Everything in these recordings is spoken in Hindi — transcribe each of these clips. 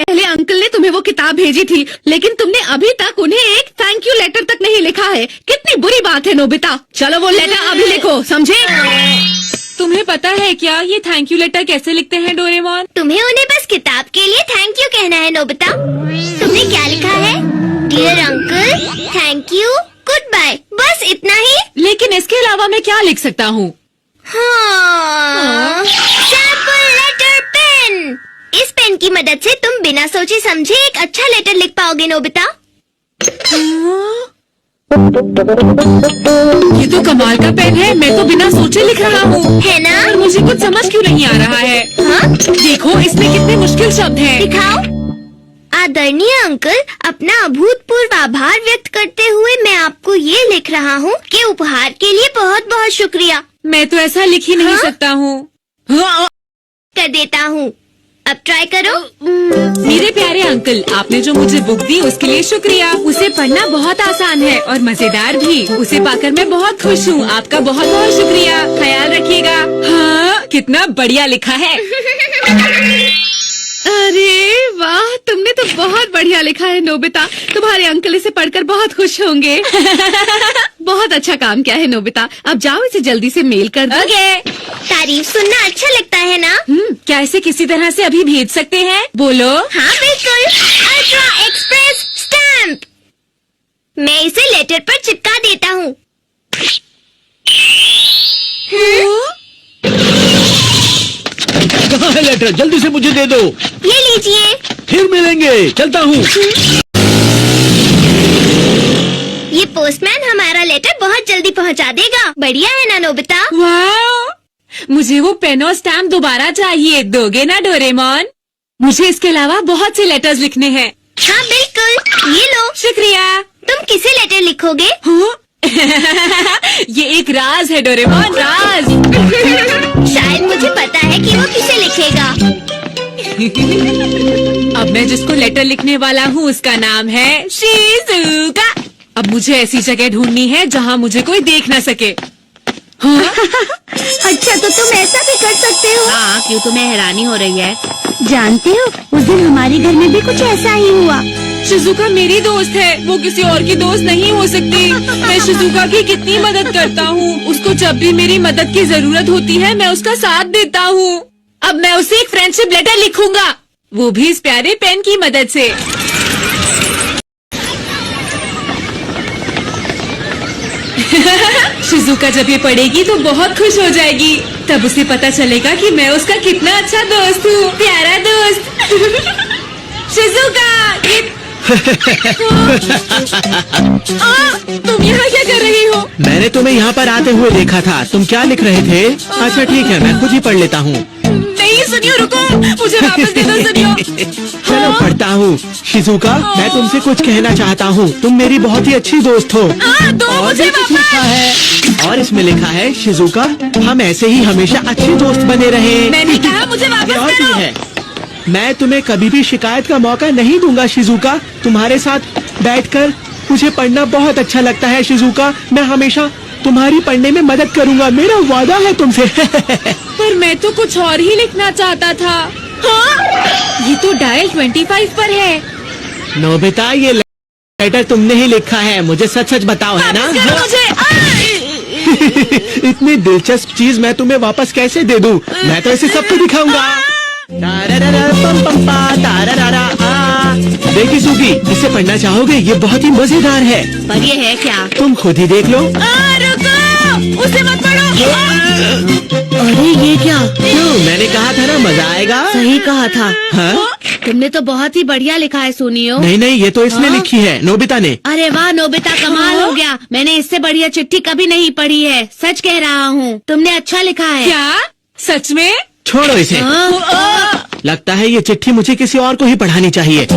पहले अंकल ने तुम्हें वो किताब भेजी थी, लेकिन तुमने अभी तक उन्हें एक थैंक यू लेटर तक नहीं लिखा है। कितनी बुरी बात है नोबिता। चलो वो लेटर अभी लिखो, समझे? तुम्हें पता है क्या ये थैंक यू लेटर कैसे लिखते हैं डोरेमोन? तुम्हें उन्हें बस किताब के लिए थैंक यू कहना है नोबिता। तुमने क्या लिखा है? Dear uncle, thank you, goodbye, बस इतना ही। लेकिन इसके अलावा मैं क्या लिख सकता हूँ? Sample letter pen. इस पेन की मदद से तुम बिना सोचे समझे एक अच्छा लेटर लिख पाओगे नोबिता। ये तो कमाल का पेन है। मैं तो बिना सोचे लिख रहा हूँ, है ना? और मुझे कुछ समझ क्यों नहीं आ रहा है? हाँ? देखो इसमें कितने मुश्किल शब्द हैं। दिखाओ। आदरणीय अंकल, अपना अभूतपूर्व आभार व्यक्त करते हुए मैं आपको ये लिख रहा हूँ कि उपहार के लिए बहुत बहुत शुक्रिया। मैं तो ऐसा लिख ही नहीं हाँ? सकता हूँ। कर देता हूँ, अब ट्राई करो। मेरे प्यारे अंकल, आपने जो मुझे बुक दी उसके लिए शुक्रिया। उसे पढ़ना बहुत आसान है और मजेदार भी। उसे पाकर मैं बहुत खुश हूँ। आपका बहुत बहुत शुक्रिया। ख्याल रखिएगा। हाँ, कितना बढ़िया लिखा है। अरे वाह, तुमने तो बहुत बढ़िया लिखा है नोबिता। तुम्हारे अंकल इसे पढ़कर बहुत खुश होंगे। बहुत अच्छा काम किया है नोबिता। अब जाओ इसे जल्दी से मेल कर दो। ओके। तारीफ सुनना अच्छा लगता है ना? क्या इसे किसी तरह से अभी भेज सकते हैं? बोलो। हाँ बिल्कुल, अल्ट्रा एक्सप्रेस स्टैम्प। मैं इसे लेटर पर चिपका देता हूँ। कहाँ है लेटर? जल्दी से मुझे दे दो। ये लीजिए। फिर मिलेंगे, चलता हूँ। ये पोस्टमैन हमारा लेटर बहुत जल्दी पहुँचा देगा। बढ़िया है ना नोबिता? वाह, मुझे वो पेन और स्टैम्प दोबारा चाहिए। दोगे ना डोरेमोन? मुझे इसके अलावा बहुत से लेटर्स लिखने हैं। हाँ बिल्कुल, ये लो। शुक्रिया। तुम किसे लेटर लिखोगे? हाँ? ये एक राज है डोरेमोन, राज। शायद मुझे पता है कि वो किसे लिखेगा। अब मैं जिसको लेटर लिखने वाला हूँ उसका नाम है शिजुका। अब मुझे ऐसी जगह ढूंढनी है जहाँ मुझे कोई देख न सके। हाँ? अच्छा, तो तुम ऐसा भी कर सकते हो? हाँ, क्यों तुम्हें हैरानी हो रही है? जानते हो, उस दिन हमारे घर में भी कुछ ऐसा ही हुआ। शिजुका मेरी दोस्त है, वो किसी और की दोस्त नहीं हो सकती। मैं शिजुका की कितनी मदद करता हूँ। उसको जब भी मेरी मदद की जरूरत होती है मैं उसका साथ देता हूँ। अब मैं उसे एक फ्रेंडशिप लेटर लिखूंगा, वो भी इस प्यारे पेन की मदद से। शिजुका जब ये पढ़ेगी तो बहुत खुश हो जाएगी। तब उसे पता चलेगा कि मैं उसका कितना अच्छा दोस्त हूँ, प्यारा दोस्त। शिजुका, तुम यहाँ क्या कर रही हो? मैंने तुम्हें यहाँ पर आते हुए देखा था। तुम क्या लिख रहे थे? अच्छा ठीक है, मैं खुद ही पढ़ लेता हूँ। नहीं सुनियो, रुको, मुझे वापस दे दो सुनियो। चलो पढ़ता हूँ। शिजुका, मैं तुमसे कुछ कहना चाहता हूँ। तुम मेरी बहुत ही अच्छी दोस्त हो। दो और मुझे भी कुछ वापस। लिखा है, और इसमें लिखा है, शिजुका, हम ऐसे ही हमेशा अच्छे दोस्त बने रहे। मैंने कहा मुझे वापस और भी करो। है, मैं तुम्हें कभी भी शिकायत का मौका नहीं दूंगा शिजुका। तुम्हारे साथ बैठकर मुझे पढ़ना बहुत अच्छा लगता है शिजुका। मैं हमेशा तुम्हारी पढ़ने में मदद करूंगा, मेरा वादा है तुमसे। पर मैं तो कुछ और ही लिखना चाहता था। हाँ? ये तो डायल 25 पर है। नोबिता, ये लेटर तुमने ही लिखा है। मुझे सच सच बताओ, है ना? वापस करो मुझे। इतनी दिलचस्प चीज मैं तुम्हें वापस कैसे दे दूं? मैं तो इसे सबको दिखाऊंगा। देखी सुगी, इसे पढ़ना चाहोगे? ये बहुत ही मजेदार है। पर ये है क्या? तुम खुद ही देख लो। रुको, उसे मत पढ़ो। अरे ये क्या? क्यों? मैंने कहा था ना, मजा आएगा। सही कहा था। हाँ? तुमने तो बहुत ही बढ़िया लिखा है सोनियो। नहीं नहीं, ये तो इसने हाँ? लिखी है, नोबिता ने। अरे वाह नोबिता, कमाल हो गया। मैंने इससे बढ़िया चिट्ठी कभी नहीं पढ़ी है। सच कह रहा हूँ, तुमने अच्छा लिखा है। क्या सच में? छोड़ो इसे। लगता है ये चिट्ठी मुझे किसी और को ही पढ़ानी चाहिए।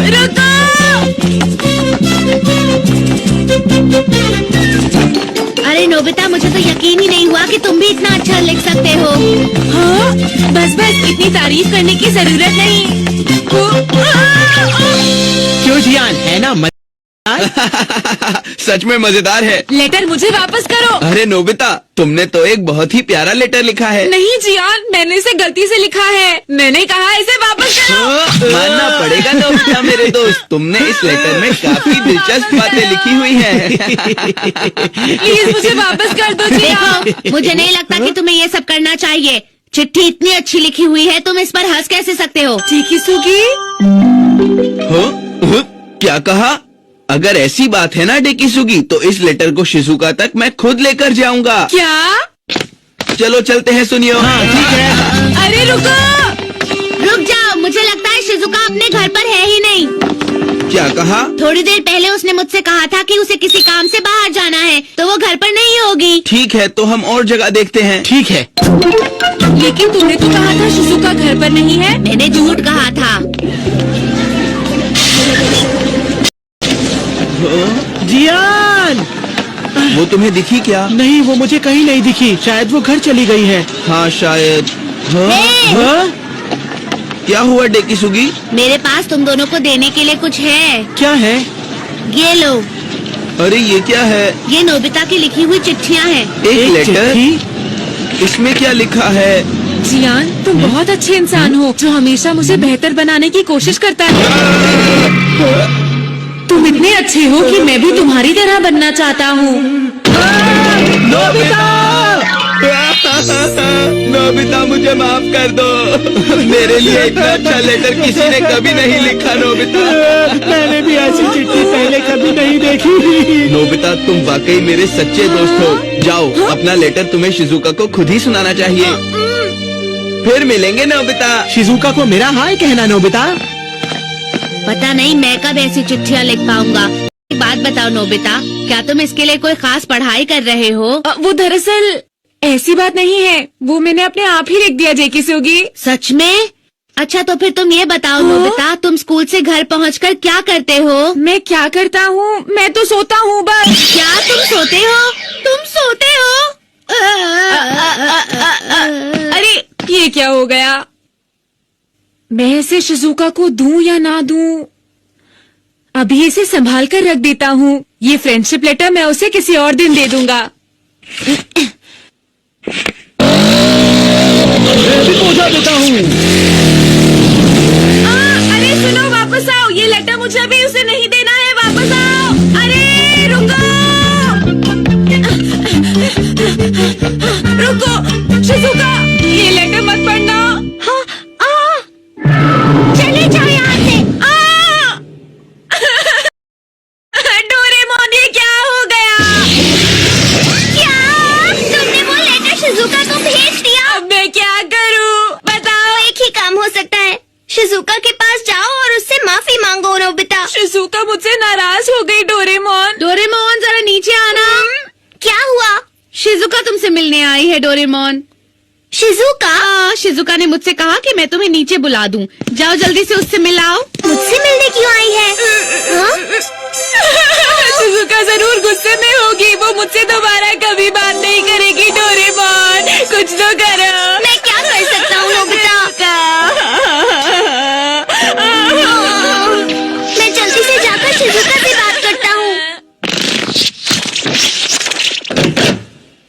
रुको। अरे नोबिता, मुझे तो यकीन ही नहीं हुआ कि तुम भी इतना अच्छा लिख सकते हो। हाँ? बस बस, इतनी तारीफ करने की जरूरत नहीं। क्यों जियान, है ना मजेदार? सच में मजेदार है। लेटर मुझे वापस करो। अरे नोबिता, तुमने तो एक बहुत ही प्यारा लेटर लिखा है। नहीं जियान, मैंने इसे गलती से लिखा है। मैंने कहा इसे वापस करो। मानना पड़ेगा नोबिता मेरे दोस्त, तुमने इस लेटर में काफी दिलचस्प बातें लिखी हुई हैं। प्लीज मुझे वापस कर दो जियान। देखो, मुझे नहीं लगता कि तुम्हें ये सब करना चाहिए। चिट्ठी इतनी अच्छी लिखी हुई है, तुम इस पर हंस कैसे सकते हो? डेकिसुगी, हो? क्या कहा? अगर ऐसी बात है ना डेकिसुगी, तो इस लेटर को शिजुका तक मैं खुद लेकर जाऊंगा। क्या? चलो चलते हैं, सुनियो। हाँ ठीक है। अरे रुको, रुक जाओ, मुझे लगता है शिजुका अपने घर पर है ही नहीं। क्या कहा? थोड़ी देर पहले उसने मुझसे कहा था कि उसे किसी काम से बाहर जाना है, तो वो घर पर नहीं होगी। ठीक है, तो हम और जगह देखते हैं। ठीक है। लेकिन तुमने तो कहा था शिजुका घर पर नहीं है। मैंने झूठ कहा था। जियान! वो तुम्हें दिखी क्या? नहीं, वो मुझे कहीं नहीं दिखी। शायद वो घर चली गई है। हाँ शायद। हाँ? हाँ? क्या हुआ डेकिसुगी? मेरे पास तुम दोनों को देने के लिए कुछ है। क्या है? ये लो, अरे ये क्या है? ये नोबिता की लिखी हुई चिट्ठियाँ हैं। एक लेटर? चिट्ठी? इसमें क्या लिखा है? जियान, तुम बहुत अच्छे इंसान हो जो हमेशा मुझे बेहतर बनाने की कोशिश करता है। तुम इतने अच्छे हो कि मैं भी तुम्हारी तरह बनना चाहता हूँ। नोबिता! नोबिता मुझे माफ कर दो। मेरे लिए इतना अच्छा लेटर किसी ने कभी नहीं लिखा नोबिता। मैंने भी ऐसी चिट्ठी पहले कभी नहीं देखी। नोबिता, तुम वाकई मेरे सच्चे दोस्त हो। जाओ, अपना लेटर तुम्हें शिजुका को खुद ही सुनाना चाहिए। फिर मिलेंगे नोबिता। शिजुका को मेरा हाय कहना नोबिता। पता नहीं मैं कब ऐसी चिट्ठियाँ लिख पाऊंगा। एक बात बताओ नोबिता, क्या तुम इसके लिए कोई खास पढ़ाई कर रहे हो? वो दरअसल ऐसी बात नहीं है, वो मैंने अपने आप ही लिख दिया जेकिसुगी। सच में? अच्छा, तो फिर तुम ये बताओ नोबिता, तुम स्कूल से घर पहुंचकर क्या करते हो? मैं क्या करता हूँ? मैं तो सोता हूँ बस। क्या तुम सोते हो? तुम सोते हो? अरे ये क्या हो गया? मैं इसे शिजुका को दूं या ना दूं? अभी इसे संभाल कर रख देता हूँ। ये फ्रेंडशिप लेटर मैं उसे किसी और दिन दे दूंगा। मैं भी पहुंचा देता हूँ। अरे सुनो, वापस आओ। ये लेटर मुझे अभी उसे नहीं देना है, वापस आओ। अरे रुको, रुको शिजुका, ये लेटर मत पढ़ना। हाँ, चले जाओ यहाँ से। डोरेमोन, ये क्या हो गया? क्या? तुमने वो लेटर शिजुका को भेज दिया? अब मैं क्या करूँ बताओ। एक ही काम हो सकता है, शिजुका के पास जाओ और उससे माफी मांगो नोबिता। शिजुका मुझसे नाराज हो गई। डोरेमोन, डोरेमोन, जरा नीचे आना। क्या हुआ? शिजुका तुमसे मिलने आई है डोरेमोन। शिजुका? शिजुका ने मुझसे कहा कि मैं तुम्हें नीचे बुला दूं। जाओ जल्दी से उससे मिलाओ। मुझसे मिलने क्यों आई है? हाँ? शिजुका जरूर गुस्से में होगी। वो मुझसे दोबारा कभी बात नहीं करेगी। डोरेमोन, कुछ तो करो। मैं क्या कर सकता हूँ नोबिता? मैं जल्दी से जाकर शिजुका से बात करता हूँ।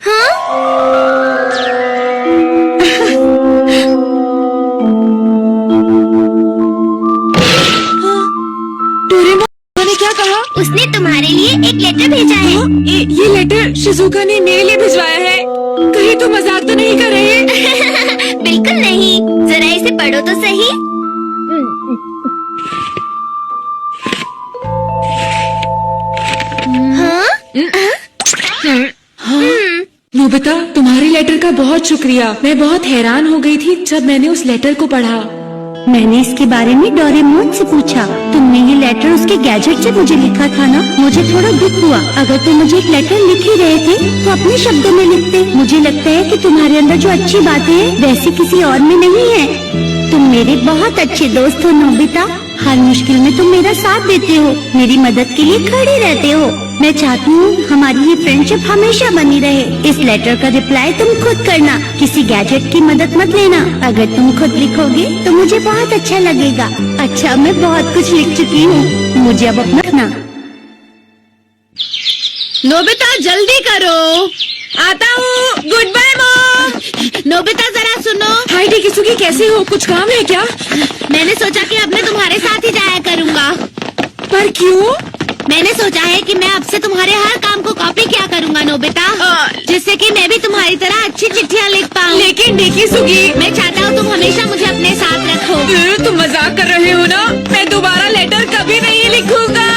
हाँ? डोरेमोन ने क्या कहा? उसने तुम्हारे लिए एक लेटर भेजा है। ये लेटर शिजुका ने मेरे लिए भिजवाया है। कहीं तो मजाक तो नहीं कर रहे? बिल्कुल नहीं, जरा इसे पढ़ो तो सही। हाँ? नोबिता, तुम्हारे लेटर का बहुत शुक्रिया। मैं बहुत हैरान हो गई थी जब मैंने उस लेटर को पढ़ा। मैंने इसके बारे में डोरेमोन से पूछा। तुमने ये लेटर उसके गैजेट से मुझे लिखा था ना? मुझे थोड़ा दुख हुआ। अगर तुम मुझे एक लेटर लिख ही रहे थे तो अपने शब्दों में लिखते। मुझे लगता है कि तुम्हारे अंदर जो अच्छी बातें हैं वैसी किसी और में नहीं है। तुम मेरे बहुत अच्छे दोस्त हो नोबिता। हर मुश्किल में तुम मेरा साथ देते हो, मेरी मदद के लिए खड़े रहते हो। मैं चाहती हूँ हमारी ये फ्रेंडशिप हमेशा बनी रहे। इस लेटर का रिप्लाई तुम खुद करना, किसी गैजेट की मदद मत लेना। अगर तुम खुद लिखोगे तो मुझे बहुत अच्छा लगेगा। अच्छा, मैं बहुत कुछ लिख चुकी हूँ, मुझे अब अपना रखना। नोबिता जल्दी करो। आता हूँ। Good bye mom. नोबिता जरा सुनो। हाय डेकिसुगी, कैसे हो? कुछ काम है क्या? मैंने सोचा कि अब मैं तुम्हारे साथ ही जाया करूँगा। पर क्यों? मैंने सोचा है कि मैं अब से तुम्हारे हर काम को कॉपी किया करूँगा नोबिता, जिससे कि मैं भी तुम्हारी तरह अच्छी चिट्ठियाँ लिख पाऊँ। लेकिन डेकिसुगी, मैं चाहता हूँ तुम हमेशा मुझे अपने साथ रखो। तुम मजाक कर रहे हो ना? मैं दोबारा लेटर कभी नहीं लिखूंगा।